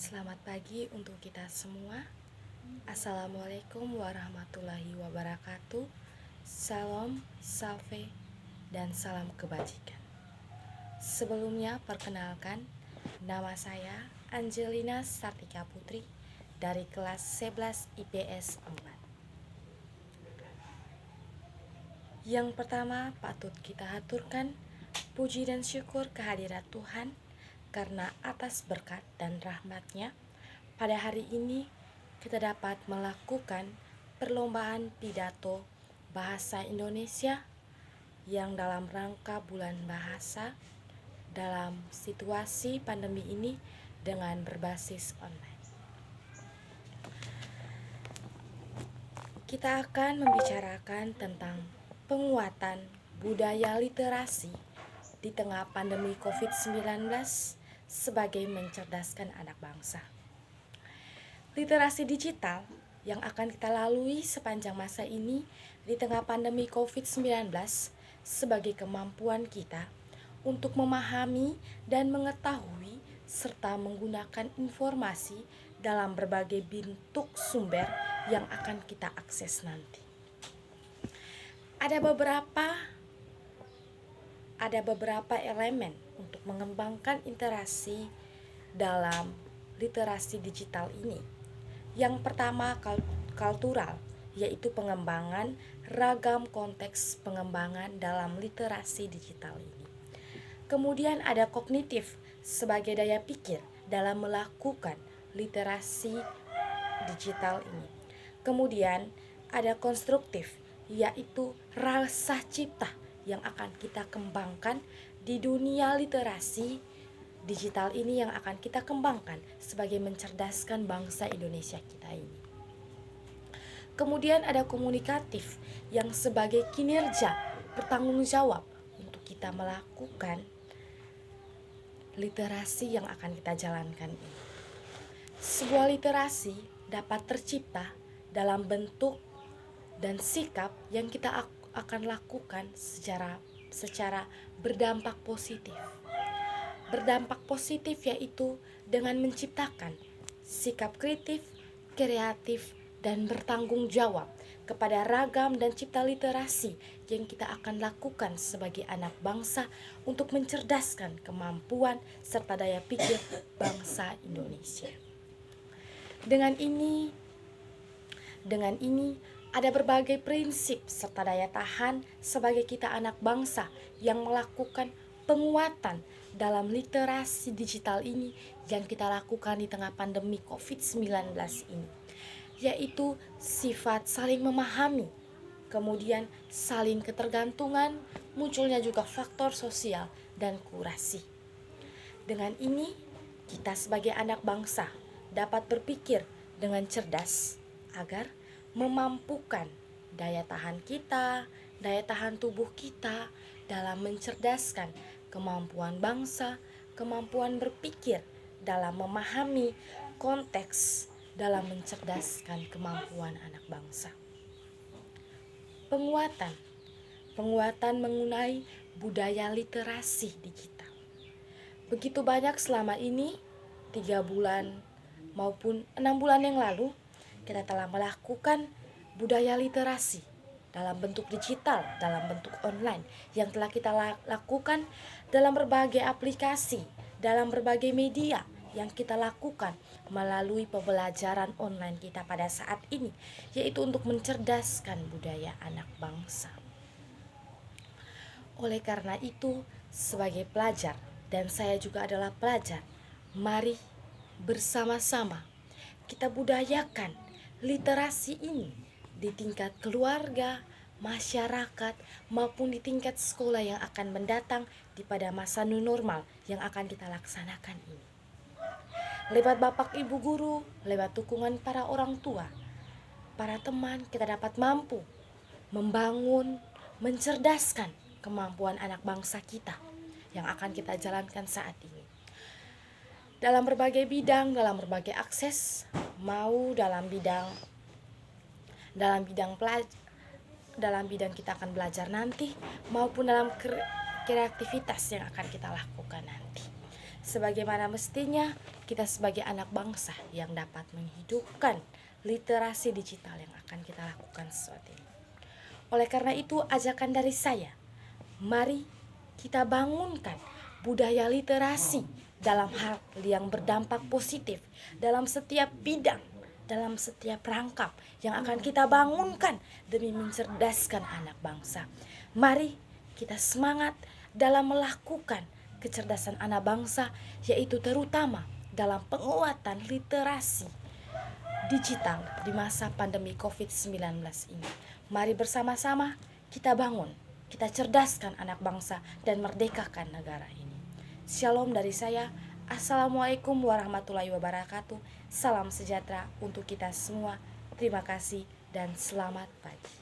Selamat pagi untuk kita semua. Assalamualaikum warahmatullahi wabarakatuh. Salam, salve, dan salam kebajikan. Sebelumnya perkenalkan, nama saya Angelina Sartika Putri dari kelas 11 IPS 4. Yang pertama patut kita haturkan puji dan syukur kehadirat Tuhan karena atas berkat dan rahmat-Nya pada hari ini kita dapat melakukan perlombaan pidato bahasa Indonesia yang dalam rangka bulan bahasa dalam situasi pandemi ini dengan berbasis online. Kita akan membicarakan tentang penguatan budaya literasi di tengah pandemi COVID-19 sebagai mencerdaskan anak bangsa. Literasi digital yang akan kita lalui sepanjang masa ini di tengah pandemi COVID-19 sebagai kemampuan kita untuk memahami dan mengetahui serta menggunakan informasi dalam berbagai bentuk sumber yang akan kita akses nanti. Ada beberapa elemen untuk mengembangkan interaksi dalam literasi digital ini. Yang pertama kultural, yaitu pengembangan ragam konteks pengembangan dalam literasi digital ini. Kemudian ada kognitif sebagai daya pikir dalam melakukan literasi digital ini. Kemudian ada konstruktif, yaitu rasa cipta yang akan kita kembangkan di dunia literasi digital ini yang akan kita kembangkan sebagai mencerdaskan bangsa Indonesia kita ini. Kemudian ada komunikatif yang sebagai kinerja bertanggung jawab untuk kita melakukan literasi yang akan kita jalankan ini. Sebuah literasi dapat tercipta dalam bentuk dan sikap yang kita akan lakukan secara berdampak positif. Berdampak positif yaitu dengan menciptakan sikap kritis, kreatif, dan bertanggung jawab kepada ragam dan cipta literasi yang kita akan lakukan sebagai anak bangsa untuk mencerdaskan kemampuan serta daya pikir bangsa Indonesia. Dengan ini ada berbagai prinsip serta daya tahan sebagai kita anak bangsa yang melakukan penguatan dalam literasi digital ini yang kita lakukan di tengah pandemi COVID-19 ini, yaitu sifat saling memahami, kemudian saling ketergantungan, munculnya juga faktor sosial dan kurasi. Dengan ini, kita sebagai anak bangsa dapat berpikir dengan cerdas agar memampukan daya tahan kita, daya tahan tubuh kita dalam mencerdaskan kemampuan bangsa, kemampuan berpikir dalam memahami konteks dalam mencerdaskan kemampuan anak bangsa. Penguatan mengenai budaya literasi digital. Begitu banyak selama ini 3 bulan maupun 6 bulan yang lalu kita telah melakukan budaya literasi dalam bentuk digital, dalam bentuk online yang telah kita lakukan dalam berbagai aplikasi, dalam berbagai media yang kita lakukan melalui pembelajaran online kita pada saat ini, yaitu untuk mencerdaskan budaya anak bangsa. Oleh karena itu, sebagai pelajar, dan saya juga adalah pelajar, mari bersama-sama kita budayakan literasi ini di tingkat keluarga, masyarakat, maupun di tingkat sekolah yang akan mendatang pada masa new normal yang akan kita laksanakan ini. Lewat bapak ibu guru, lewat dukungan para orang tua, para teman, kita dapat mampu membangun, mencerdaskan kemampuan anak bangsa kita yang akan kita jalankan saat ini. Dalam berbagai bidang, dalam berbagai akses, mau dalam bidang kita akan belajar nanti maupun dalam kreativitas yang akan kita lakukan nanti. sebagaimana mestinya kita sebagai anak bangsa yang dapat menghidupkan literasi digital yang akan kita lakukan saat ini. Oleh karena itu, ajakan dari saya, mari kita bangunkan budaya literasi dalam hal yang berdampak positif dalam setiap bidang, dalam setiap rangkap yang akan kita bangunkan demi mencerdaskan anak bangsa. Mari kita semangat dalam melakukan kecerdasan anak bangsa, yaitu terutama dalam penguatan literasi digital di masa pandemi COVID-19 ini. Mari bersama-sama kita bangun, kita cerdaskan anak bangsa dan merdekakan negara ini. Shalom dari saya. Assalamualaikum warahmatullahi wabarakatuh. Salam sejahtera untuk kita semua. Terima kasih dan selamat pagi.